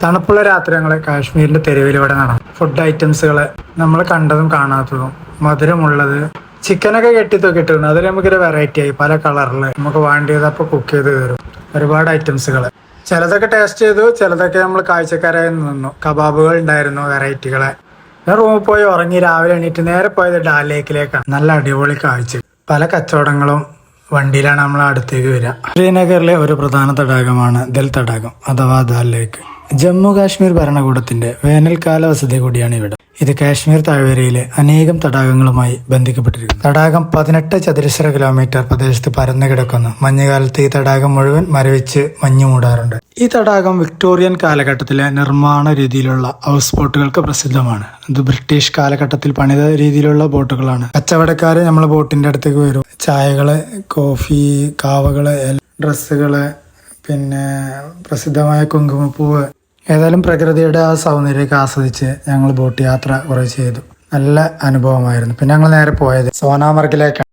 തണുപ്പുള്ള രാത്രികൾ കാശ്മീരിന്റെ തെരുവിലൂടെ നടന്നു. ഫുഡ് ഐറ്റംസുകൾ നമ്മൾ കണ്ടതും കാണാത്തതും, മധുരമുള്ളത്, ചിക്കനൊക്കെ കെട്ടിത്തൂക്കിയിട്ടുണ്ട്. അതിൽ നമുക്കൊരു വെറൈറ്റി ആയി, പല കളറിൽ നമുക്ക് വേണ്ടിയതപ്പോൾ കുക്ക് ചെയ്ത് തരും. ഒരുപാട് ഐറ്റംസുകൾ, ചിലതൊക്കെ ടേസ്റ്റ് ചെയ്തു, ചിലതൊക്കെ നമ്മൾ കാഴ്ചക്കാരായി നിന്നു. കബാബുകൾ ഉണ്ടായിരുന്നു, വെറൈറ്റികളെ. ഞാൻ റൂമിൽ പോയി ഉറങ്ങി, രാവിലെ എണീറ്റ് നേരെ പോയത് ഡാൽ ലേക്കിലേക്കാണ്. നല്ല അടിപൊളി കാഴ്ച, പല കച്ചവടങ്ങളും. വണ്ടിയിലാണ് നമ്മൾ അടുത്തേക്ക് വരിക. ശ്രീനഗറിലെ ഒരു പ്രധാന തടാകമാണ് ദൽ തടാകം അഥവാ ദാൽ ലേക്ക്. ജമ്മു കാശ്മീർ ഭരണകൂടത്തിന്റെ വേനൽക്കാല വസതി കൂടിയാണ് ഇവിടെ. ഇത് കാശ്മീർ താഴ്വരയിലെ അനേകം തടാകങ്ങളുമായി ബന്ധിക്കപ്പെട്ടിരിക്കുന്നു. തടാകം 18 ചതുരശ്ര കിലോമീറ്റർ പ്രദേശത്ത് പരന്നു കിടക്കുന്നു. മഞ്ഞുകാലത്ത് ഈ തടാകം മുഴുവൻ മരവിച്ച് മഞ്ഞു മൂടാറുണ്ട്. ഈ തടാകം വിക്ടോറിയൻ കാലഘട്ടത്തിലെ നിർമ്മാണ രീതിയിലുള്ള ഹൗസ് ബോട്ടുകൾക്ക് പ്രസിദ്ധമാണ്. ഇത് ബ്രിട്ടീഷ് കാലഘട്ടത്തിൽ പണിത രീതിയിലുള്ള ബോട്ടുകളാണ്. കച്ചവടക്കാര് നമ്മളെ ബോട്ടിന്റെ അടുത്തേക്ക് വരും. ചായകള്, കോഫി, കാവകള്, ഡ്രസ്സുകള്, പിന്നെ പ്രസിദ്ധമായ കുങ്കുമപ്പൂവ്. ഏതായാലും പ്രകൃതിയുടെ ആ സൗന്ദര്യമൊക്കെ ആസ്വദിച്ച് ഞങ്ങൾ ബോട്ട് യാത്ര കുറെ ചെയ്തു. നല്ല അനുഭവമായിരുന്നു. പിന്നെ ഞങ്ങൾ നേരെ പോയത് സോനാമർഗിലേക്കാണ്.